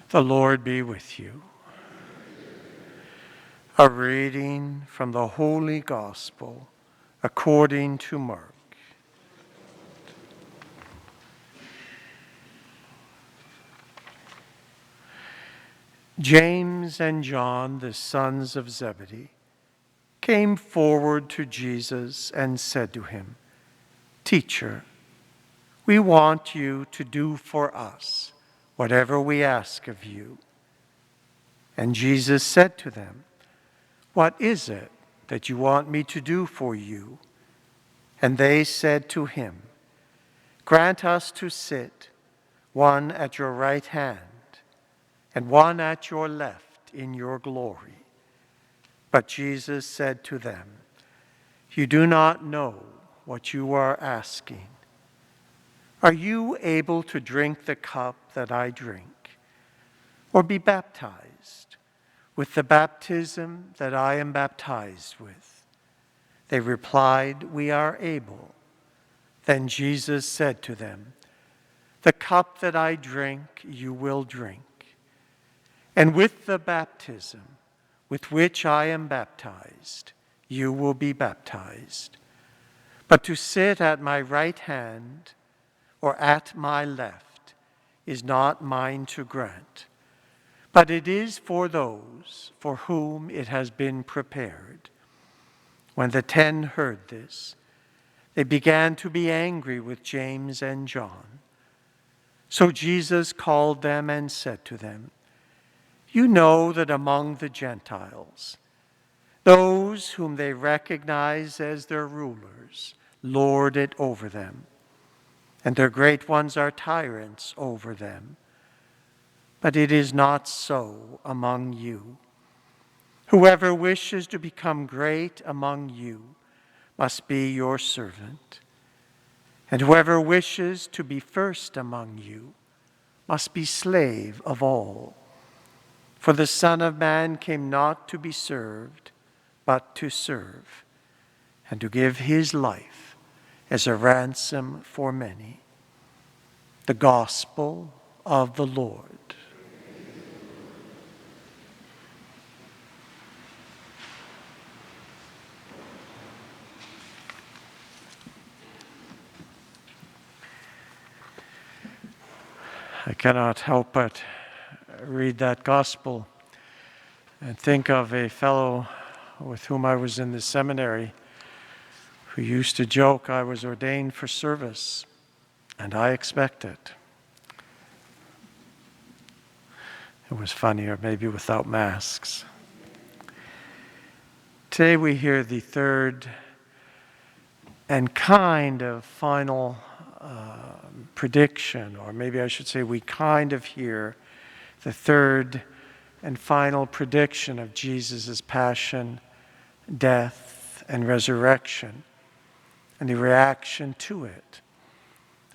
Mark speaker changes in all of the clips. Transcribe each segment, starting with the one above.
Speaker 1: The Lord be with you. A reading from the Holy Gospel according to Mark. James and John, the sons of Zebedee, came forward to Jesus and said to him, "Teacher, we want you to do for us whatever we ask of you." And Jesus said to them, "What is it that you want me to do for you?" And they said to him, "Grant us to sit, one at your right hand and one at your left in your glory." But Jesus said to them, "You do not know what you are asking. Are you able to drink the cup that I drink, or be baptized with the baptism that I am baptized with?" They replied, "We are able." Then Jesus said to them, "The cup that I drink you will drink, and with the baptism with which I am baptized you will be baptized. But to sit at my right hand or at my left is not mine to grant, but it is for those for whom it has been prepared." When the 10 heard this, they began to be angry with James and John. So Jesus called them and said to them, "You know that among the Gentiles, those whom they recognize as their rulers lord it over them, and their great ones are tyrants over them. But it is not so among you. Whoever wishes to become great among you must be your servant, and whoever wishes to be first among you must be slave of all. For the Son of Man came not to be served, but to serve, and to give his life as a ransom for many." The Gospel of the Lord. I cannot help but read that Gospel and think of a fellow with whom I was in the seminary who used to joke, "I was ordained for service, and I expect it." It was funnier, maybe without masks. Today we hear the third and kind of final prediction, or maybe I should say we kind of hear the third and final prediction of Jesus' passion, death, and resurrection, and the reaction to it.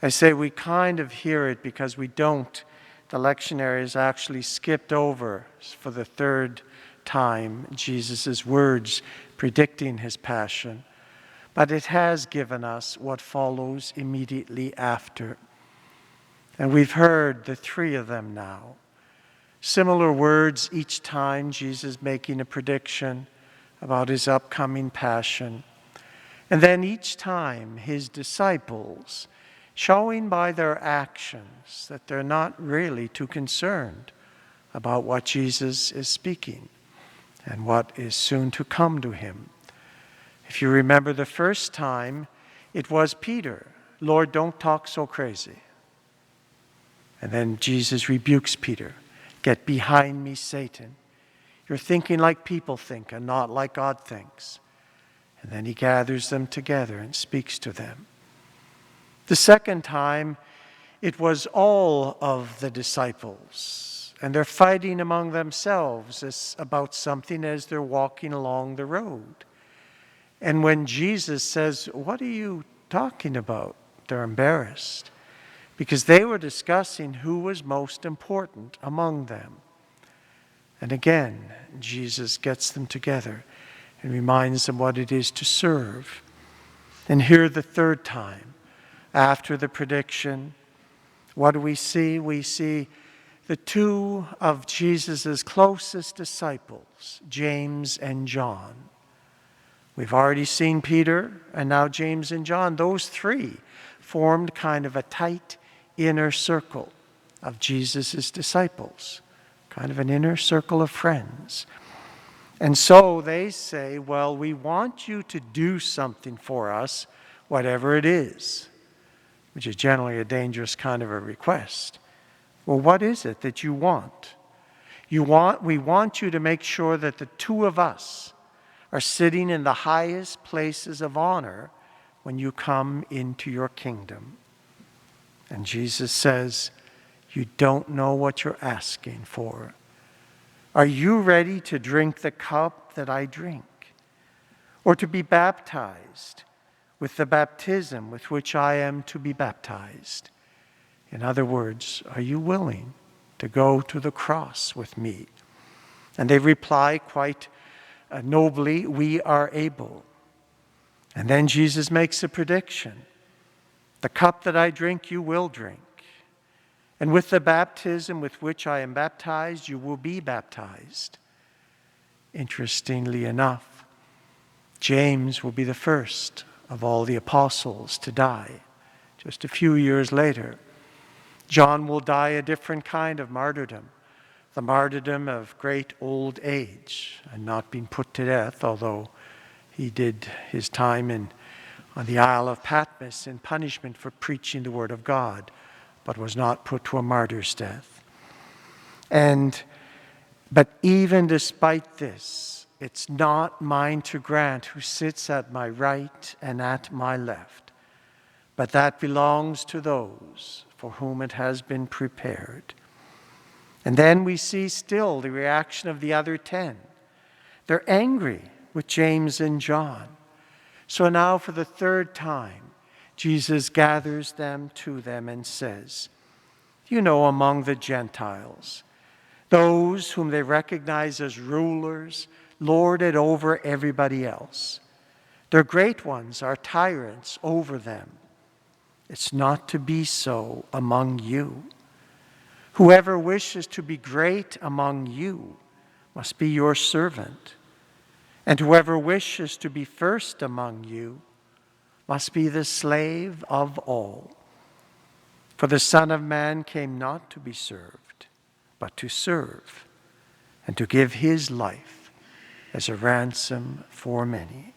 Speaker 1: I say we kind of hear it because we don't. The lectionary has actually skipped over for the third time Jesus' words predicting his passion, but it has given us what follows immediately after. And we've heard the 3 of them now. Similar words each time Jesus making a prediction about his upcoming passion. And then each time his disciples showing by their actions that they're not really too concerned about what Jesus is speaking and what is soon to come to him. If you remember the first time, it was Peter, "Lord, don't talk so crazy." And then Jesus rebukes Peter, "Get behind me, Satan. You're thinking like people think and not like God thinks." And then he gathers them together and speaks to them. The second time, it was all of the disciples, and they're fighting among themselves about something as they're walking along the road. And when Jesus says, "What are you talking about?" they're embarrassed because they were discussing who was most important among them. And again, Jesus gets them together and reminds them what it is to serve. And here the third time, after the prediction, what do we see? We see the two of Jesus' closest disciples, James and John. We've already seen Peter and now James and John. Those three formed kind of a tight inner circle of Jesus' disciples, kind of an inner circle of friends. And so they say, well, we want you to do something for us, whatever it is, which is generally a dangerous kind of a request. Well, what is it that you want? We want you to make sure that the two of us are sitting in the highest places of honor when you come into your kingdom. And Jesus says, you don't know what you're asking for. Are you ready to drink the cup that I drink? Or to be baptized with the baptism with which I am to be baptized? In other words, are you willing to go to the cross with me? And they reply quite nobly, we are able. And then Jesus makes a prediction. The cup that I drink, you will drink. And with the baptism with which I am baptized, you will be baptized. Interestingly enough, James will be the first of all the apostles to die. Just a few years later, John will die a different kind of martyrdom, the martyrdom of great old age and not being put to death, although he did his time on the Isle of Patmos in punishment for preaching the word of God, but was not put to a martyr's death. But even despite this, it's not mine to grant who sits at my right and at my left, but that belongs to those for whom it has been prepared. And then we see still the reaction of the other 10. They're angry with James and John. So now for the third time, Jesus gathers them to them and says, you know, among the Gentiles, those whom they recognize as rulers lord it over everybody else. Their great ones are tyrants over them. It's not to be so among you. Whoever wishes to be great among you must be your servant. And whoever wishes to be first among you must be the slave of all. For the Son of Man came not to be served, but to serve, and to give his life as a ransom for many.